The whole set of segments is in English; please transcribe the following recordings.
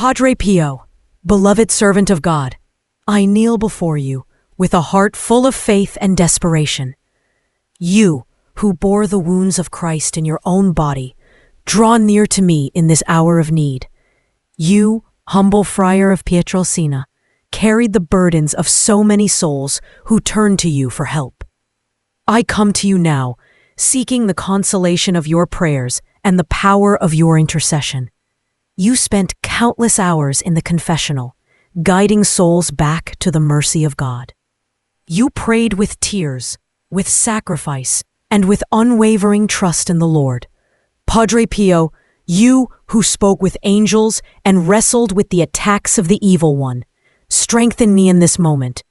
Padre Pio, beloved servant of God, I kneel before you with a heart full of faith and desperation. You, who bore the wounds of Christ in your own body, draw near to me in this hour of need. You, humble friar of Pietrelcina, carried the burdens of so many souls who turned to you for help. I come to you now, seeking the consolation of your prayers and the power of your intercession. You spent countless hours in the confessional, guiding souls back to the mercy of God. You prayed with tears, with sacrifice, and with unwavering trust in the Lord. Padre Pio, you who spoke with angels and wrestled with the attacks of the evil one, strengthen me in this moment.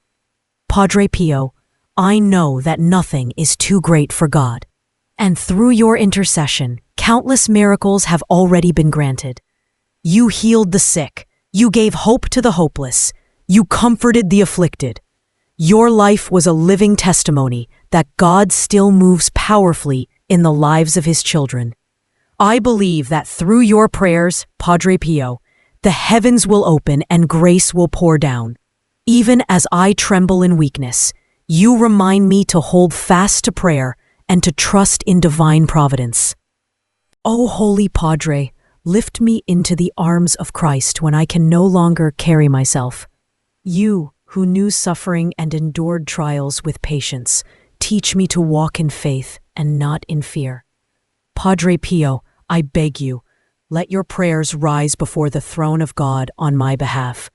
Padre Pio, I know that nothing is too great for God, and through your intercession, countless miracles have already been granted. You healed the sick, you gave hope to the hopeless, you comforted the afflicted. Your life was a living testimony that God still moves powerfully in the lives of his children. I believe that through your prayers, Padre Pio, the heavens will open and grace will pour down. Even as I tremble in weakness, you remind me to hold fast to prayer and to trust in divine providence. O Holy Padre, lift me into the arms of Christ when I can no longer carry myself. You, who knew suffering and endured trials with patience, teach me to walk in faith and not in fear. Padre Pio, I beg you, let your prayers rise before the throne of God on my behalf.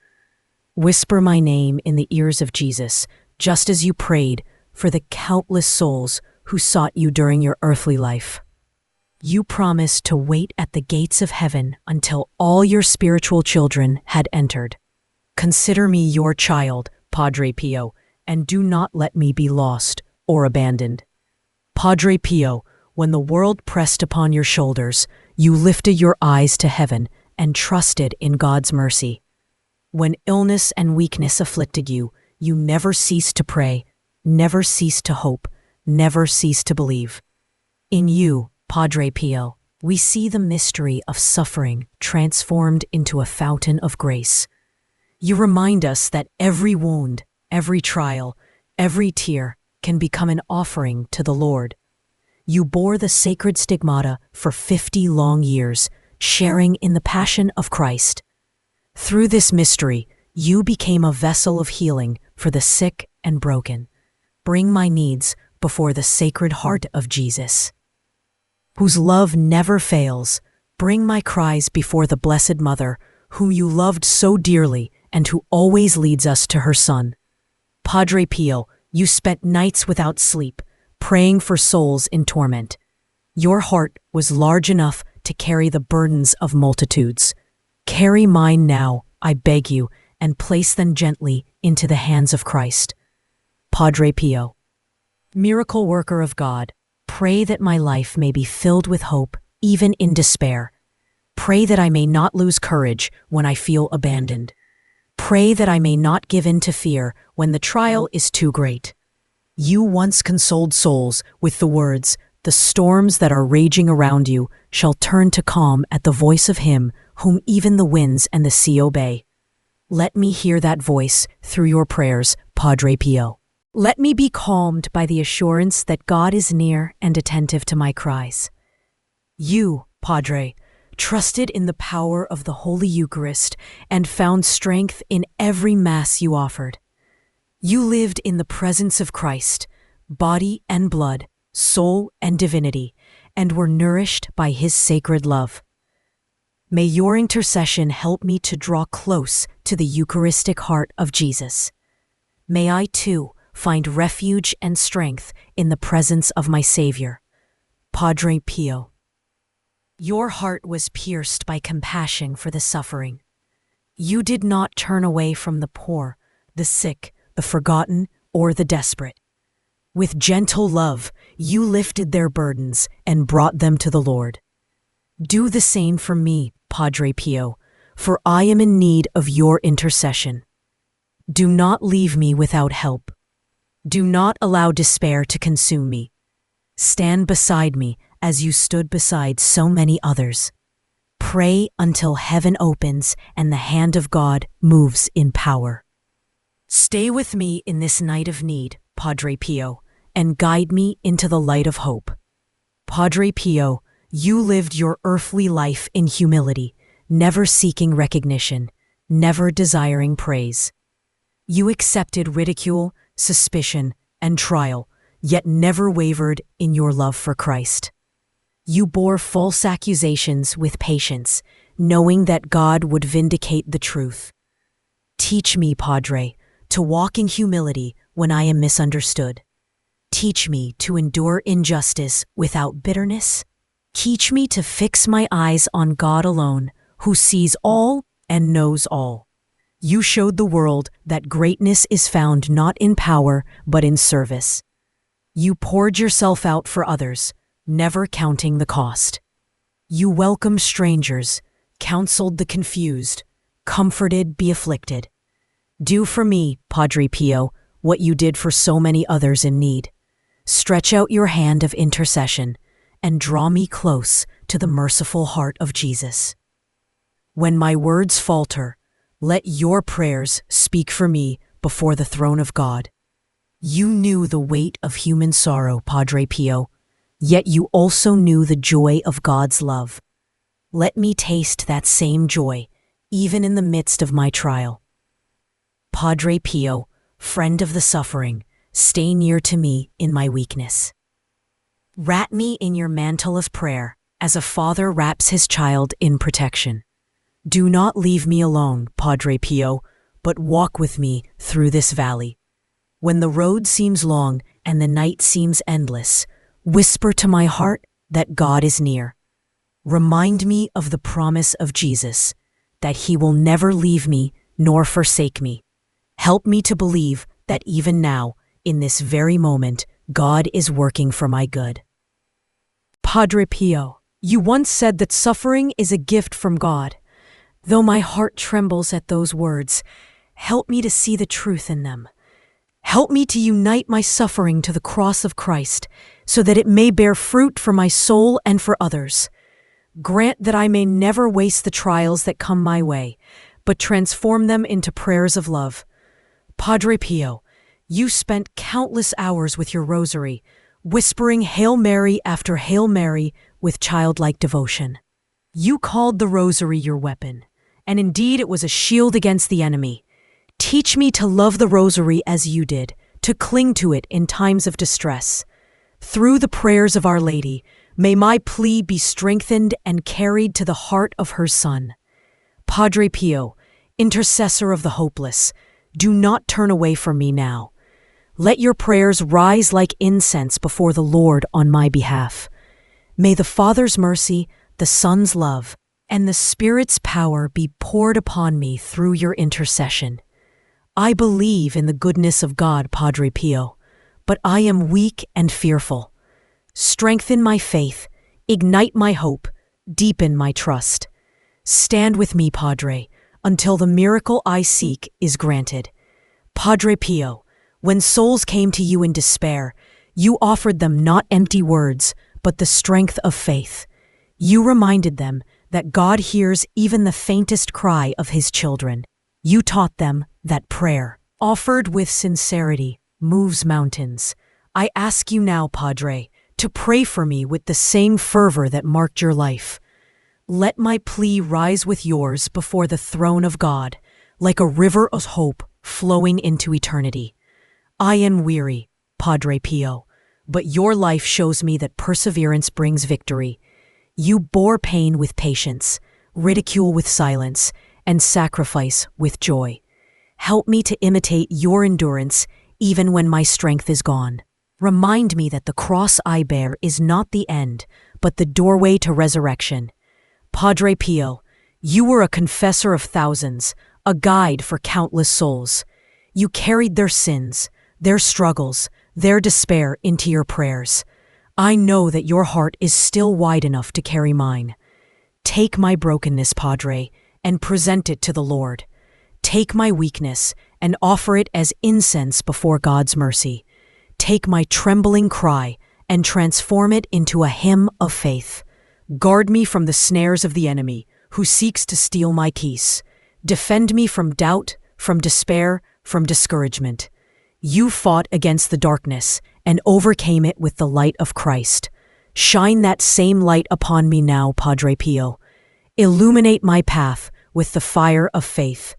Whisper my name in the ears of Jesus, just as you prayed for the countless souls who sought you during your earthly life. You promised to wait at the gates of heaven until all your spiritual children had entered. Consider me your child, Padre Pio, and do not let me be lost or abandoned. Padre Pio, when the world pressed upon your shoulders, you lifted your eyes to heaven and trusted in God's mercy. When illness and weakness afflicted you, you never ceased to pray, never ceased to hope, never ceased to believe. In you, Padre Pio, we see the mystery of suffering transformed into a fountain of grace. You remind us that every wound, every trial, every tear can become an offering to the Lord. You bore the sacred stigmata for 50 long years, sharing in the passion of Christ. Through this mystery, you became a vessel of healing for the sick and broken. Bring my needs before the Sacred Heart of Jesus, whose love never fails. Bring my cries before the Blessed Mother, whom you loved so dearly and who always leads us to her Son. Padre Pio, you spent nights without sleep, praying for souls in torment. Your heart was large enough to carry the burdens of multitudes. Carry mine now, I beg you, and place them gently into the hands of Christ. Padre Pio, miracle worker of God, pray that my life may be filled with hope, even in despair. Pray that I may not lose courage when I feel abandoned. Pray that I may not give in to fear when the trial is too great. You once consoled souls with the words, "The storms that are raging around you shall turn to calm at the voice of him whom even the winds and the sea obey." Let me hear that voice through your prayers, Padre Pio. Let me be calmed by the assurance that God is near and attentive to my cries. You, Padre, trusted in the power of the Holy Eucharist and found strength in every Mass you offered. You lived in the presence of Christ, body and blood, soul and divinity, and were nourished by his sacred love. May your intercession help me to draw close to the Eucharistic heart of Jesus. May I, too, find refuge and strength in the presence of my Savior. Padre Pio, your heart was pierced by compassion for the suffering. You did not turn away from the poor, the sick, the forgotten, or the desperate. With gentle love, you lifted their burdens and brought them to the Lord. Do the same for me, Padre Pio, for I am in need of your intercession. Do not leave me without help. Do not allow despair to consume me. Stand beside me as you stood beside so many others. Pray until heaven opens and the hand of God moves in power. Stay with me in this night of need, Padre Pio, and guide me into the light of hope. Padre Pio, you lived your earthly life in humility, never seeking recognition, never desiring praise. You accepted ridicule, suspicion, and trial, yet never wavered in your love for Christ. You bore false accusations with patience, knowing that God would vindicate the truth. Teach me, Padre, to walk in humility when I am misunderstood. Teach me to endure injustice without bitterness. Teach me to fix my eyes on God alone, who sees all and knows all. You showed the world that greatness is found not in power, but in service. You poured yourself out for others, never counting the cost. You welcomed strangers, counseled the confused, comforted the afflicted. Do for me, Padre Pio, what you did for so many others in need. Stretch out your hand of intercession and draw me close to the merciful heart of Jesus. When my words falter, let your prayers speak for me before the throne of God. You knew the weight of human sorrow, Padre Pio, yet you also knew the joy of God's love. Let me taste that same joy, even in the midst of my trial. Padre Pio, friend of the suffering, stay near to me in my weakness. Wrap me in your mantle of prayer, as a father wraps his child in protection. Do not leave me alone, Padre Pio, but walk with me through this valley. When the road seems long and the night seems endless, whisper to my heart that God is near. Remind me of the promise of Jesus, that he will never leave me nor forsake me. Help me to believe that even now, in this very moment, God is working for my good. Padre Pio, you once said that suffering is a gift from God. Though my heart trembles at those words, help me to see the truth in them. Help me to unite my suffering to the cross of Christ, so that it may bear fruit for my soul and for others. Grant that I may never waste the trials that come my way, but transform them into prayers of love. Padre Pio, you spent countless hours with your rosary, whispering Hail Mary after Hail Mary with childlike devotion. You called the rosary your weapon, and indeed it was a shield against the enemy. Teach me to love the rosary as you did, to cling to it in times of distress. Through the prayers of Our Lady, may my plea be strengthened and carried to the heart of her Son. Padre Pio, intercessor of the hopeless, do not turn away from me now. Let your prayers rise like incense before the Lord on my behalf. May the Father's mercy, the Son's love, and the Spirit's power be poured upon me through your intercession. I believe in the goodness of God, Padre Pio, but I am weak and fearful. Strengthen my faith, ignite my hope, deepen my trust. Stand with me, Padre, until the miracle I seek is granted. Padre Pio, when souls came to you in despair, you offered them not empty words, but the strength of faith. You reminded them that God hears even the faintest cry of his children. You taught them that prayer, offered with sincerity, moves mountains. I ask you now, Padre, to pray for me with the same fervor that marked your life. Let my plea rise with yours before the throne of God, like a river of hope flowing into eternity. I am weary, Padre Pio, but your life shows me that perseverance brings victory. You bore pain with patience, ridicule with silence, and sacrifice with joy. Help me to imitate your endurance even when my strength is gone. Remind me that the cross I bear is not the end, but the doorway to resurrection. Padre Pio, you were a confessor of thousands, a guide for countless souls. You carried their sins, their struggles, their despair into your prayers. I know that your heart is still wide enough to carry mine. Take my brokenness, Padre, and present it to the Lord. Take my weakness and offer it as incense before God's mercy. Take my trembling cry and transform it into a hymn of faith. Guard me from the snares of the enemy, who seeks to steal my peace. Defend me from doubt, from despair, from discouragement. You fought against the darkness and overcame it with the light of Christ. Shine that same light upon me now, Padre Pio. Illuminate my path with the fire of faith.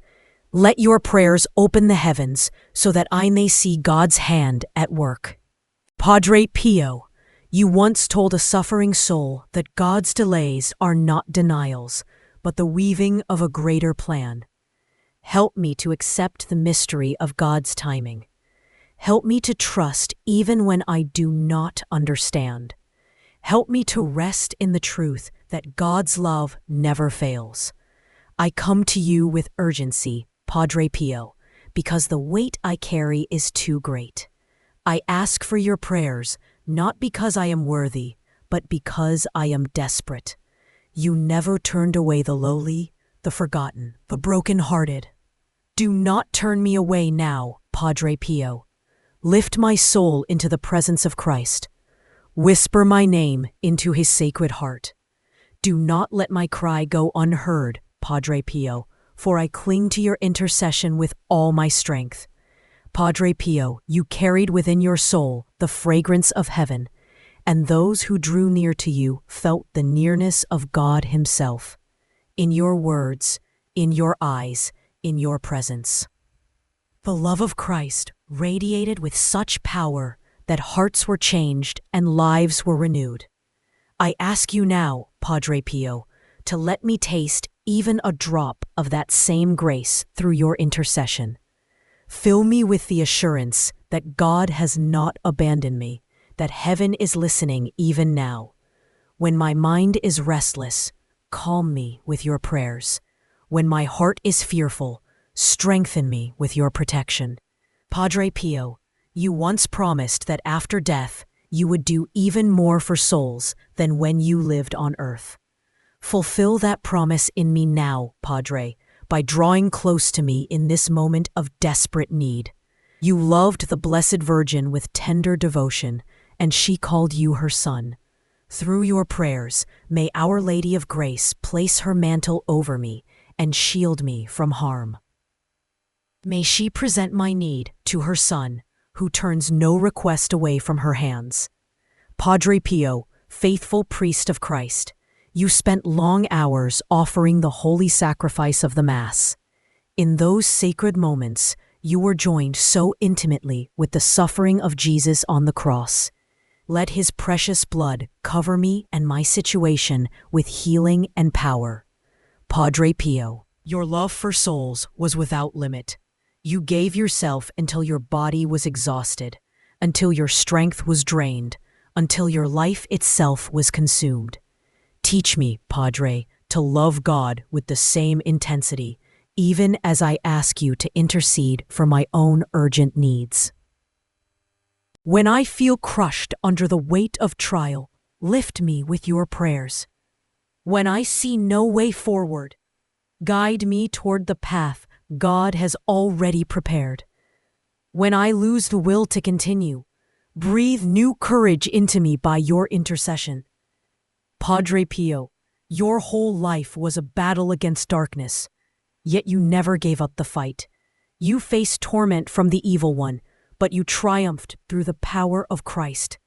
Let your prayers open the heavens so that I may see God's hand at work. Padre Pio, you once told a suffering soul that God's delays are not denials, but the weaving of a greater plan. Help me to accept the mystery of God's timing. Help me to trust even when I do not understand. Help me to rest in the truth that God's love never fails. I come to you with urgency, Padre Pio, because the weight I carry is too great. I ask for your prayers, not because I am worthy, but because I am desperate. You never turned away the lowly, the forgotten, the broken-hearted. Do not turn me away now, Padre Pio. Lift my soul into the presence of Christ. Whisper my name into his sacred heart. Do not let my cry go unheard, Padre Pio, for I cling to your intercession with all my strength. Padre Pio, you carried within your soul the fragrance of heaven, and those who drew near to you felt the nearness of God himself. In your words, in your eyes, in your presence. The love of Christ radiated with such power that hearts were changed and lives were renewed. I ask you now, Padre Pio, to let me taste even a drop of that same grace through your intercession. Fill me with the assurance that God has not abandoned me, that heaven is listening even now. When my mind is restless, calm me with your prayers. When my heart is fearful, strengthen me with your protection. Padre Pio, you once promised that after death, you would do even more for souls than when you lived on earth. Fulfill that promise in me now, Padre, by drawing close to me in this moment of desperate need. You loved the Blessed Virgin with tender devotion, and she called you her son. Through your prayers, may Our Lady of Grace place her mantle over me and shield me from harm. May she present my need to her Son, who turns no request away from her hands. Padre Pio, faithful priest of Christ, you spent long hours offering the holy sacrifice of the Mass. In those sacred moments, you were joined so intimately with the suffering of Jesus on the cross. Let his precious blood cover me and my situation with healing and power. Padre Pio, your love for souls was without limit. You gave yourself until your body was exhausted, until your strength was drained, until your life itself was consumed. Teach me, Padre, to love God with the same intensity, even as I ask you to intercede for my own urgent needs. When I feel crushed under the weight of trial, lift me with your prayers. When I see no way forward, guide me toward the path God has already prepared. When I lose the will to continue, breathe new courage into me by your intercession. Padre Pio, your whole life was a battle against darkness, yet you never gave up the fight. You faced torment from the evil one, but you triumphed through the power of Christ.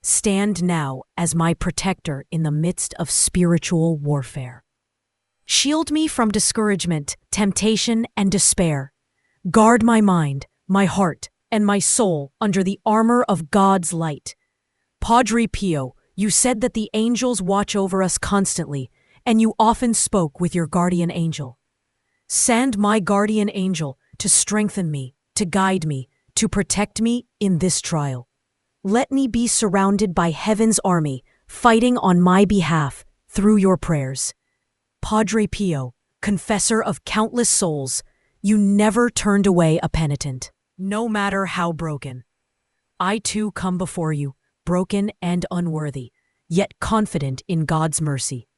Stand now as my protector in the midst of spiritual warfare. Shield me from discouragement, temptation, and despair. Guard my mind, my heart, and my soul under the armor of God's light. Padre Pio, you said that the angels watch over us constantly, and you often spoke with your guardian angel. Send my guardian angel to strengthen me, to guide me, to protect me in this trial. Let me be surrounded by heaven's army, fighting on my behalf through your prayers. Padre Pio, confessor of countless souls, you never turned away a penitent, no matter how broken. I too come before you, broken and unworthy, yet confident in God's mercy.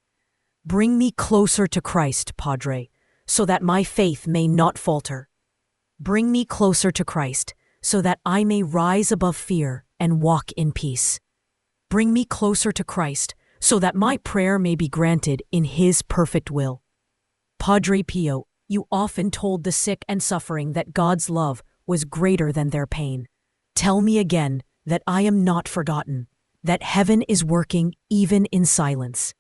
Bring me closer to Christ, Padre, so that my faith may not falter. Bring me closer to Christ, so that I may rise above fear and walk in peace. Bring me closer to Christ, so that my prayer may be granted in His perfect will. Padre Pio, you often told the sick and suffering that God's love was greater than their pain. Tell me again that I am not forgotten, that heaven is working even in silence.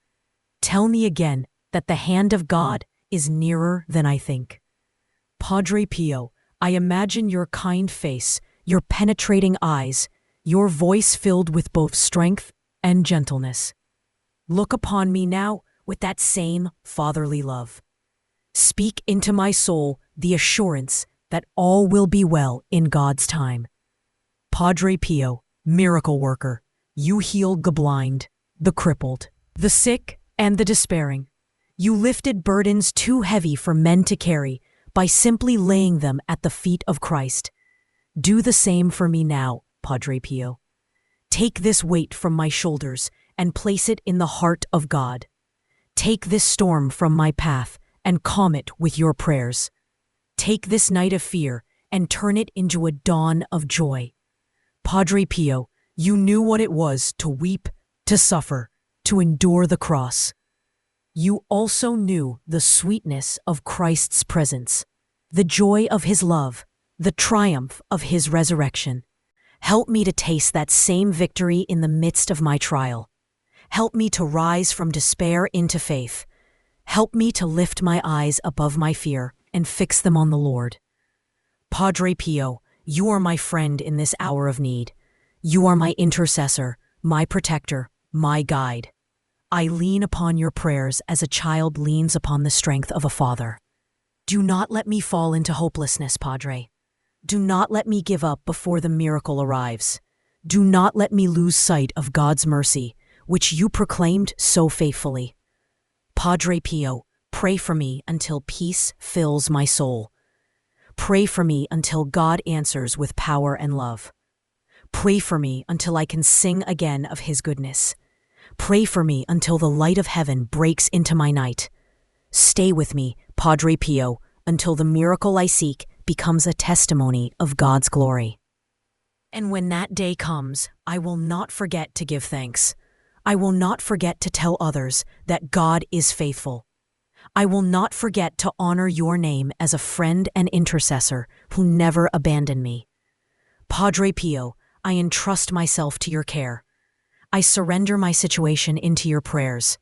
Tell me again that the hand of God is nearer than I think. Padre Pio, I imagine your kind face, your penetrating eyes, your voice filled with both strength and gentleness. Look upon me now with that same fatherly love. Speak into my soul the assurance that all will be well in God's time. Padre Pio, miracle worker, you healed the blind, the crippled, the sick, and the despairing. You lifted burdens too heavy for men to carry by simply laying them at the feet of Christ. Do the same for me now, Padre Pio. Take this weight from my shoulders and place it in the heart of God. Take this storm from my path and calm it with your prayers. Take this night of fear and turn it into a dawn of joy. Padre Pio, you knew what it was to weep, to suffer, to endure the cross. You also knew the sweetness of Christ's presence, the joy of His love, the triumph of His resurrection. Help me to taste that same victory in the midst of my trial. Help me to rise from despair into faith. Help me to lift my eyes above my fear and fix them on the Lord. Padre Pio, you are my friend in this hour of need. You are my intercessor, my protector, my guide. I lean upon your prayers as a child leans upon the strength of a father. Do not let me fall into hopelessness, Padre. Do not let me give up before the miracle arrives. Do not let me lose sight of God's mercy, which you proclaimed so faithfully. Padre Pio, pray for me until peace fills my soul. Pray for me until God answers with power and love. Pray for me until I can sing again of His goodness. Pray for me until the light of heaven breaks into my night. Stay with me, Padre Pio, until the miracle I seek becomes a testimony of God's glory. And when that day comes, I will not forget to give thanks. I will not forget to tell others that God is faithful. I will not forget to honor your name as a friend and intercessor who never abandoned me. Padre Pio, I entrust myself to your care. I surrender my situation into your prayers.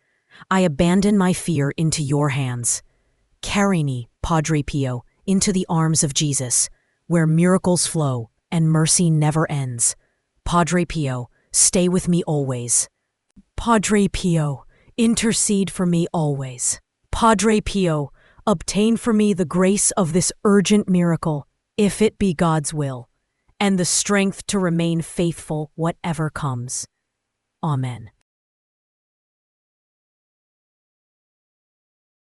I abandon my fear into your hands. Carry me, Padre Pio, into the arms of Jesus, where miracles flow and mercy never ends. Padre Pio, stay with me always. Padre Pio, intercede for me always. Padre Pio, obtain for me the grace of this urgent miracle, if it be God's will, and the strength to remain faithful whatever comes. Amen.